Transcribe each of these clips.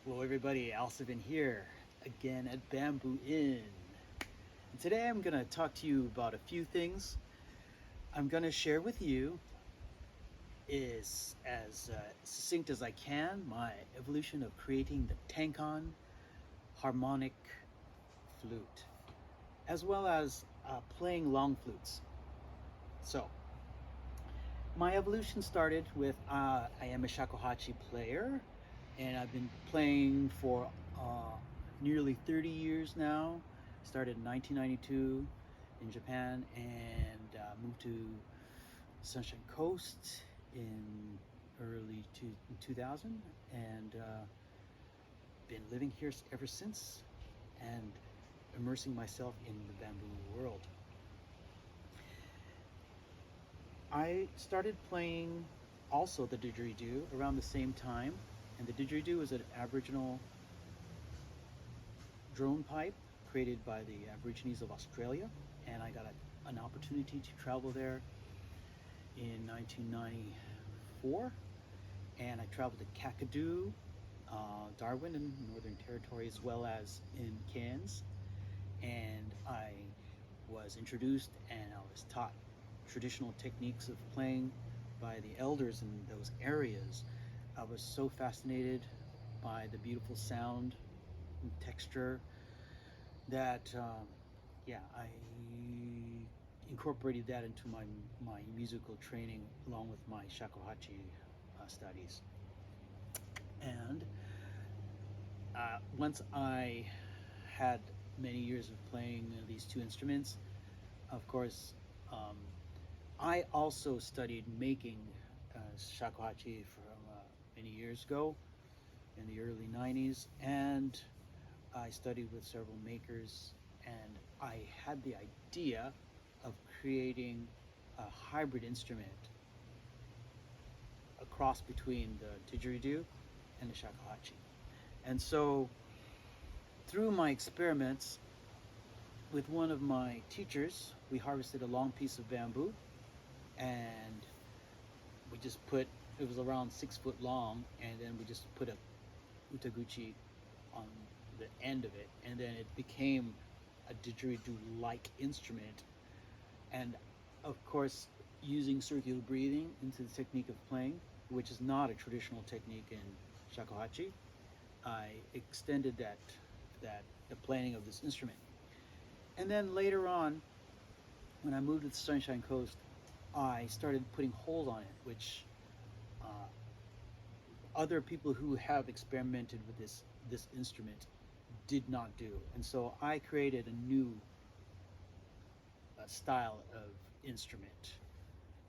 Hello everybody, Alcevin here, again at Bamboo Inn. And today I'm going to talk to you about a few things. I'm going to share with you is as succinct as I can my evolution of creating the Tencon harmonic flute, as well as playing long flutes. So, my evolution started with I am a shakuhachi player, and I've been playing for nearly 30 years now. Started in 1992 in Japan and moved to Sunshine Coast in early 2000 and been living here ever since and immersing myself in the bamboo world. I started playing also the didgeridoo around the same time, and the didgeridoo is an Aboriginal drone pipe created by the Aborigines of Australia, and I got an opportunity to travel there in 1994, and I traveled to Kakadu, Darwin in Northern Territory, as well as in Cairns, and I was introduced and I was taught traditional techniques of playing by the elders in those areas. I was so fascinated by the beautiful sound and texture that I incorporated that into my musical training along with my shakuhachi studies. And once I had many years of playing these two instruments, of course, I also studied making shakuhachi from many years ago in the early 90s, and I studied with several makers, and I had the idea of creating a hybrid instrument, a cross between the didgeridoo and the shakuhachi. And so through my experiments with one of my teachers, we harvested a long piece of bamboo, and we just put, it was around 6 foot long, and then we just put a utaguchi on the end of it, and then it became a didgeridoo-like instrument. And of course, using circular breathing into the technique of playing, which is not a traditional technique in shakuhachi, I extended the playing of this instrument. And then later on, when I moved to the Sunshine Coast, I started putting holes on it, which other people who have experimented with this instrument did not do. And so I created a new style of instrument,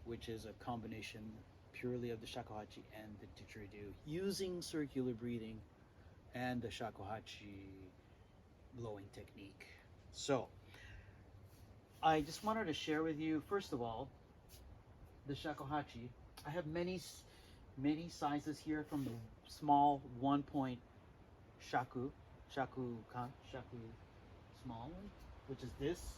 which is a combination purely of the shakuhachi and the didgeridoo, using circular breathing and the shakuhachi blowing technique. So I just wanted to share with you, first of all, the shakuhachi. I have many sizes here, from the small 1-point shaku small one, which is this,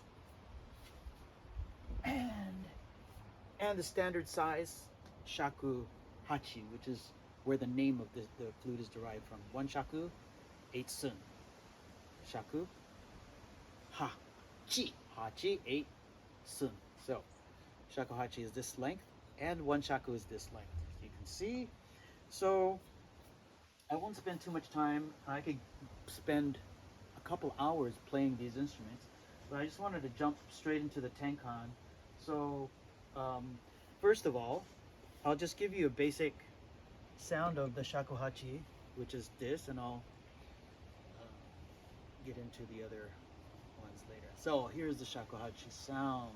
and the standard size shakuhachi, which is where the name of the flute is derived from. 1 shaku, 8 sun. Shaku, hachi, 8 sun. So shakuhachi is this length, and 1 shaku is this length, you can see. So I won't spend too much time. I could spend a couple hours playing these instruments, but I just wanted to jump straight into the tenkan. So first of all, I'll just give you a basic sound of the shakuhachi, which is this, and I'll get into the other ones later. So here's the shakuhachi sound.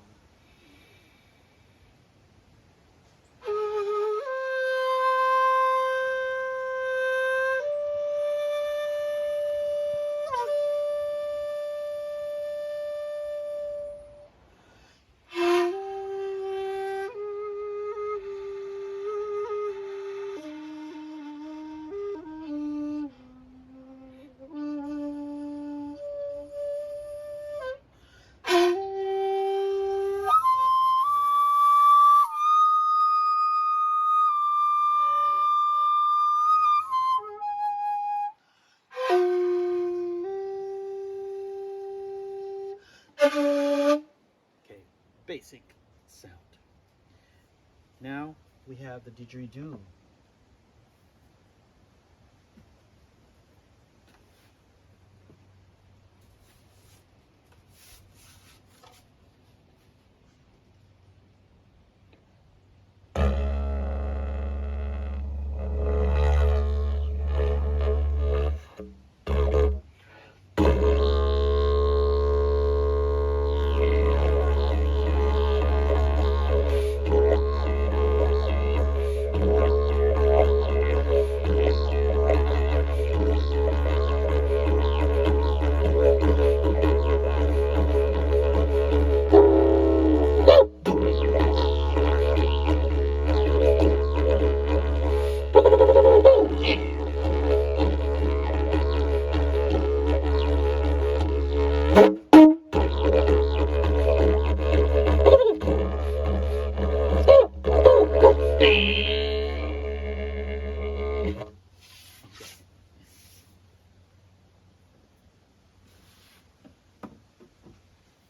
basic sound. Now we have the didgeridoo.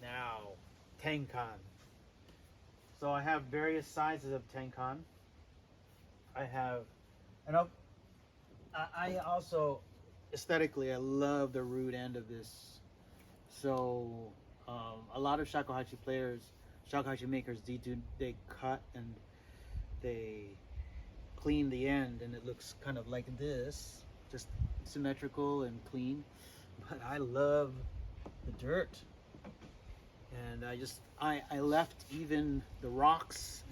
Now, Tencon. So I have various sizes of Tencon. I have, and I also, aesthetically, I love the root end of this. So a lot of shakuhachi players, shakuhachi makers, they cut and they clean the end, and it looks kind of like this, just symmetrical and clean. But I love the dirt. And I left even the rocks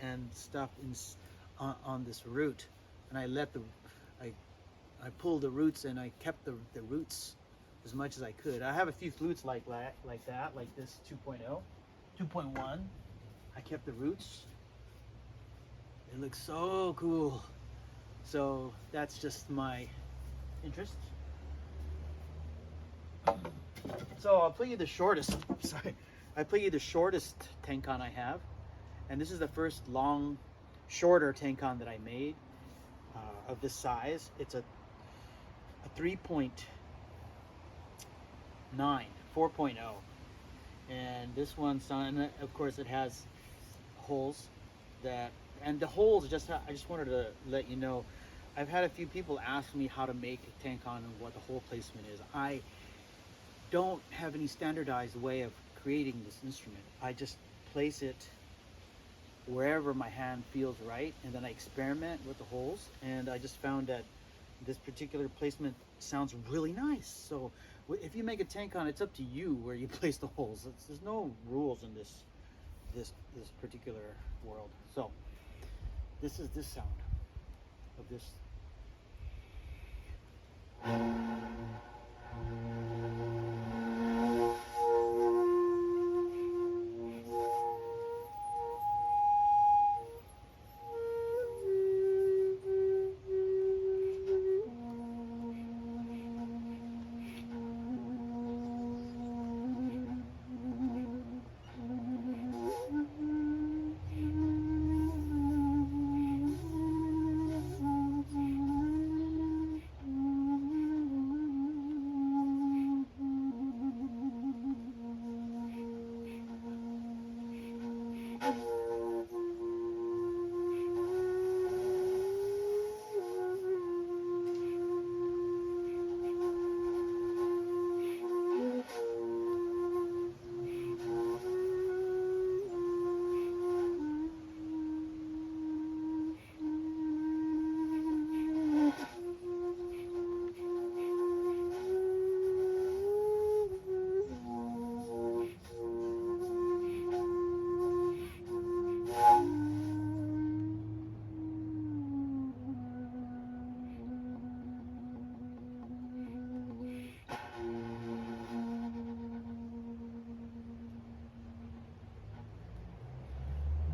and stuff on this root, and I pulled the roots and I kept the roots as much as I could. I have a few flutes like this 2.0, 2.1. I kept the roots. It looks so cool. So that's just my interest. So I'll play you the shortest. Sorry. I play you the shortest Tencon I have, and this is the first long, shorter Tencon that I made of this size. It's a 3.9, 4.0, and this one's done. Of course, it has holes and the holes. I just wanted to let you know, I've had a few people ask me how to make a Tencon and what the hole placement is. I don't have any standardized way of creating this instrument. I just place it wherever my hand feels right, and then I experiment with the holes, and I just found that this particular placement sounds really nice. So if you make a Tencon, it's up to you where you place the holes. There's no rules in this particular world. So this is this sound of this.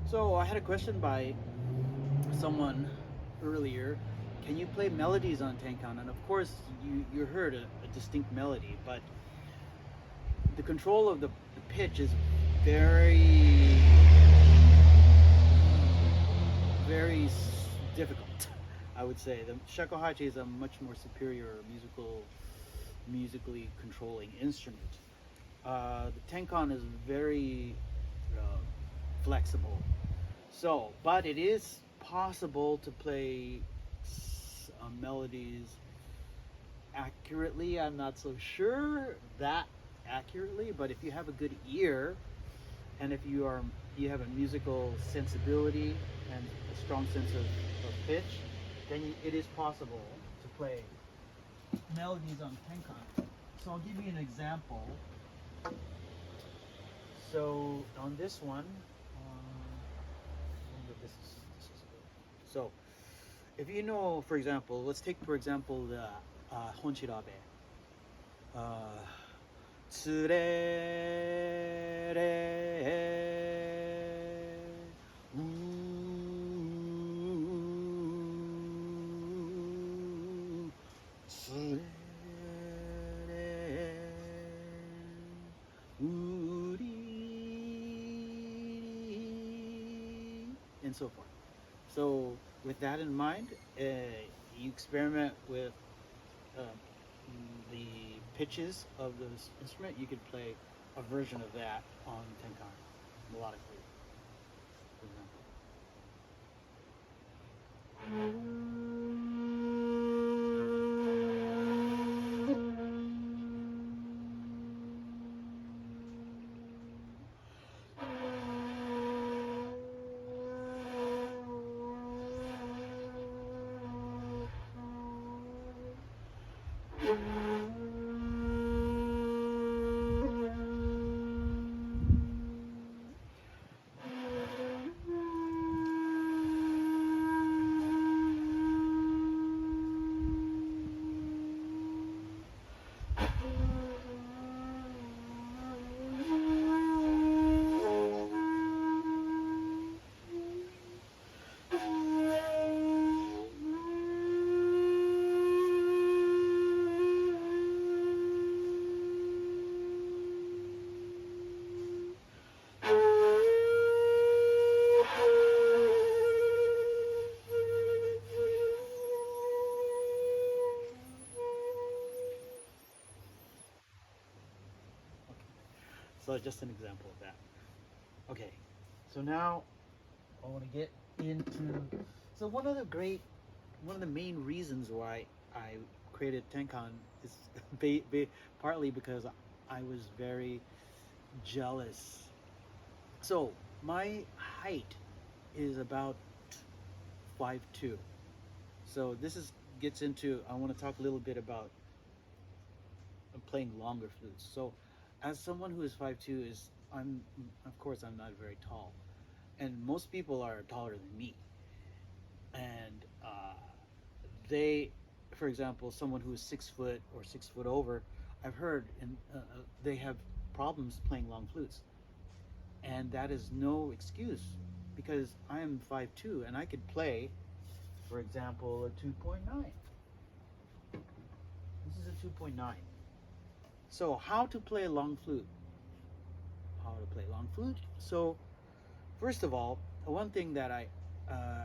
So I had a question by someone earlier. Can you play melodies on Tencon? And of course, you heard a distinct melody, but the control of the pitch is very, very difficult. I would say the shakuhachi is a much more superior musically controlling instrument. The Tencon is very flexible. So, but it is possible to play melodies accurately. I'm not so sure that accurately, but if you have a good ear, and if you have a musical sensibility and a strong sense of pitch, then it is possible to play melodies on tenkan. So I'll give you an example. So on this one, so if you know, for example, let's take for example the Honshirabe. つれれうつれれうり and so forth. So with that in mind, you experiment with the pitches of this instrument. You could play a version of that on tenkan melodically, for example. So just an example of that. Okay, so now I want to get into, so one of the main reasons why I created Tencon is partly because I was very jealous. So my height is about 5'2". So gets into, I want to talk a little bit about playing longer flutes. So as someone who is 5'2", of course I'm not very tall, and most people are taller than me, and they, for example, someone who is 6 foot or 6 foot over, I've heard, and they have problems playing long flutes, and that is no excuse, because I am 5'2", and I could play, for example, a 2.9. This is a 2.9. So how to play long flute? So first of all, one thing that I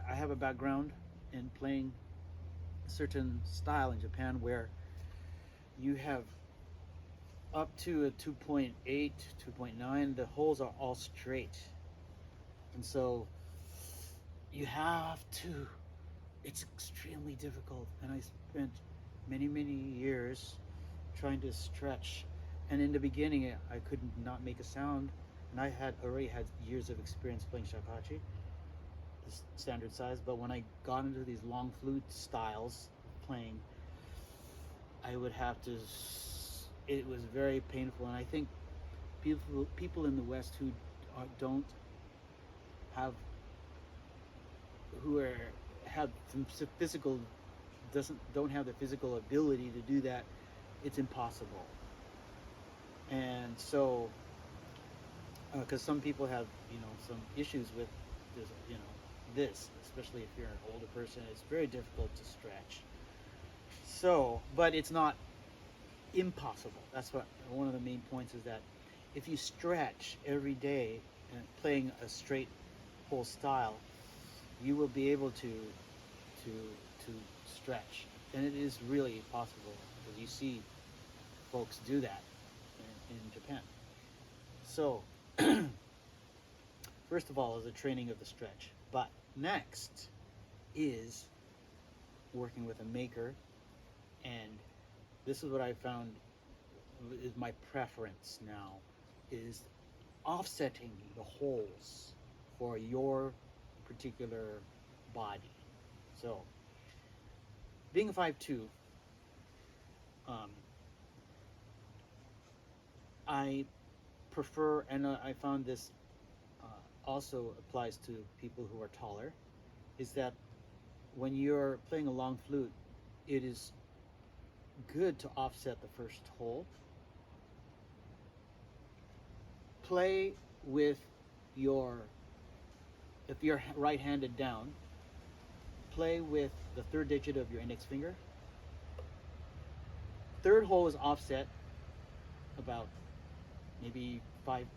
have a background in playing a certain style in Japan where you have up to a 2.8, 2.9, the holes are all straight. And so you have to, it's extremely difficult. And I spent many, many years trying to stretch. And in the beginning, I could not make a sound. And I had already had years of experience playing shakuhachi, the standard size. But when I got into these long flute styles of playing, I would have to, it was very painful. And I think people in the West who don't have, have some physical, don't have the physical ability to do that, it's impossible. And so, because some people have, some issues with this, especially if you're an older person, it's very difficult to stretch. So, but it's not impossible. That's what one of the main points is, that if you stretch every day and playing a straight whole style, you will be able to stretch, and it is really possible, because you see folks do that in Japan. So first of all, is a training of the stretch. But next is working with a maker, and this is what I found is my preference now, is offsetting the holes for your particular body. So, being a 5'2", I prefer, and I found this also applies to people who are taller, is that when you're playing a long flute, it is good to offset the first hole. Play with your, if you're right-handed down, play with the third digit of your index finger. Third hole is offset about maybe 5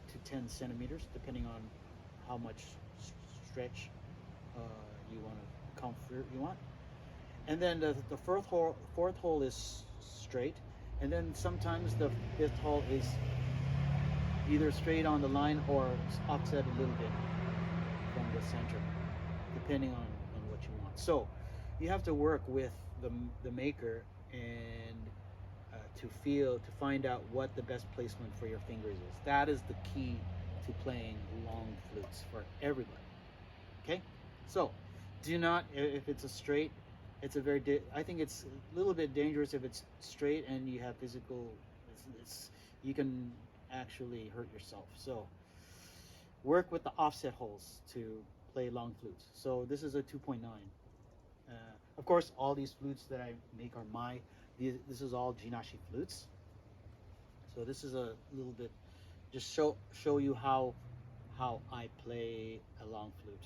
to 10 centimeters, depending on how much stretch you want to comfort you want. And then the fourth hole is straight, and then sometimes the fifth hole is either straight on the line or offset a little bit from the center, depending on what you want. So you have to work with the maker and to find out what the best placement for your fingers is. That is the key to playing long flutes for everybody. Okay, so do not, if it's a straight, it's a very I think it's a little bit dangerous if it's straight and you have physical, you can actually hurt yourself. So work with the offset holes to play long flutes. So this is a 2.9. Of course, all these flutes that I make are this is all Jinashi flutes. So this is a little bit, just show you how I play a long flute.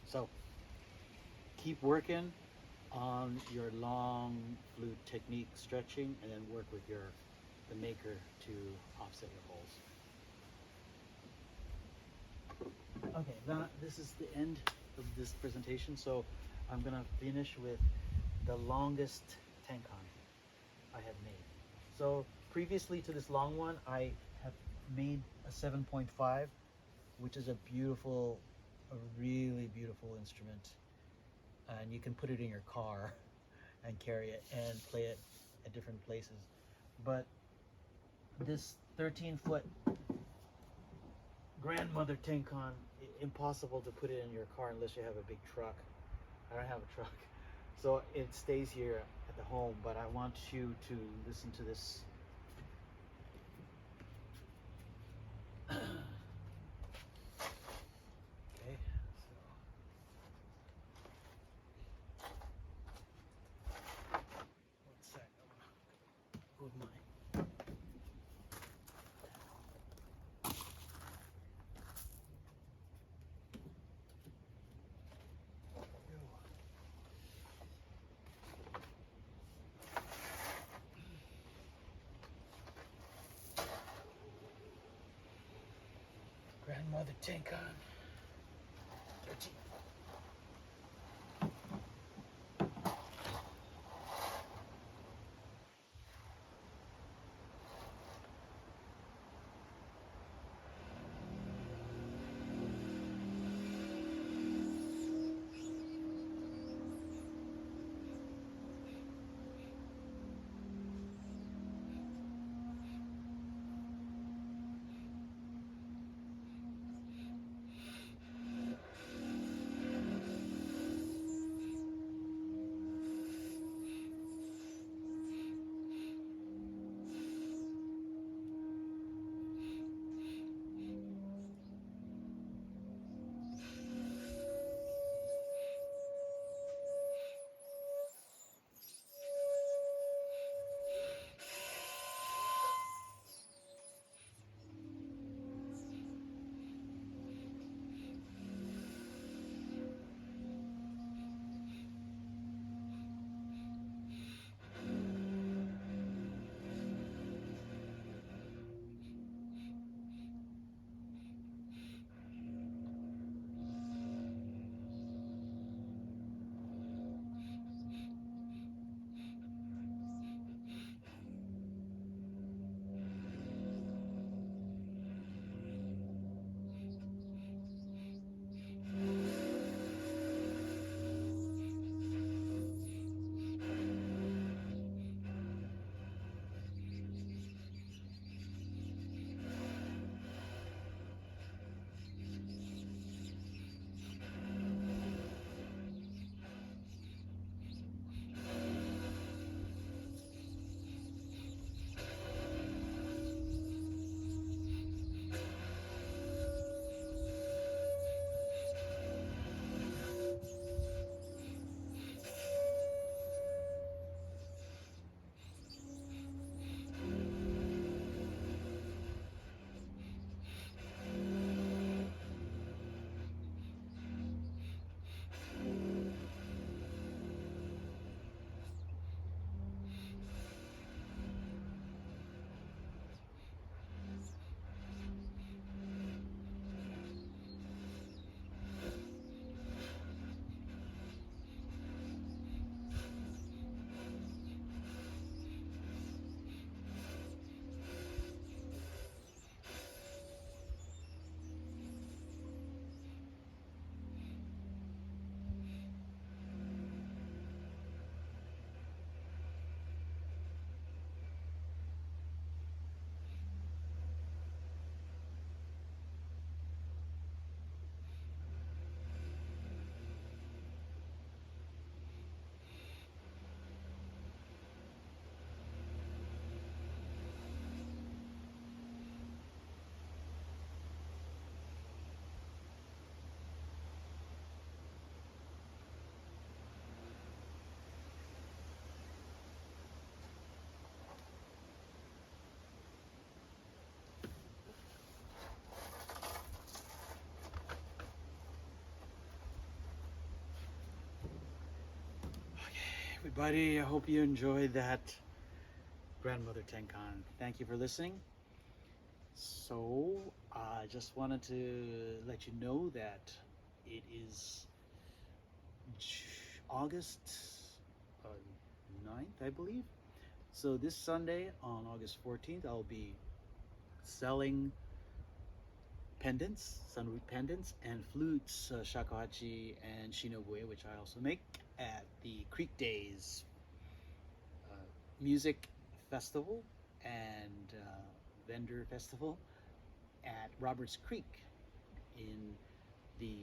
So keep working on your long flute technique stretching, and then work with the maker to offset your holes. Okay, now this is the end of this presentation, so I'm gonna finish with the longest tenkan I have made. So previously to this long one, I have made a 7.5, which is a really beautiful instrument, and you can put it in your car and carry it and play it at different places. But this 13-foot grandmother Tencon, impossible to put it in your car unless you have a big truck. I don't have a truck, so it stays here at the home. But I want you to listen to this. Okay, so one sec, I'm gonna move mine. Grandmother Tencon. 13. everybody. I hope you enjoyed that grandmother Tencon. Thank you for listening. So I just wanted to let you know that it is August 9th, I believe. So this Sunday on August 14th, I'll be selling pendants, sunroot pendants, and flutes, shakuhachi and shinobue, which I also make at the Creek Days music festival and vendor festival at Roberts Creek in the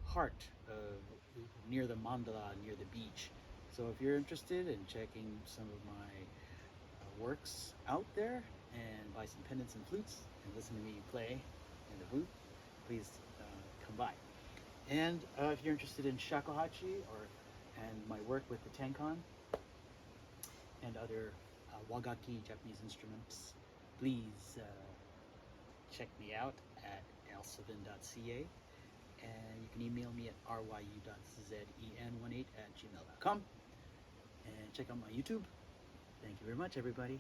heart of near the mandala, near the beach. So if you're interested in checking some of my works out there and buy some pendants and flutes and listen to me play in the booth, please come by. And if you're interested in shakuhachi and my work with the Tencon and other wagaki Japanese instruments, please check me out at l7.ca, and you can email me at ryu.zen18@gmail.com, and check out my YouTube. Thank you very much, everybody.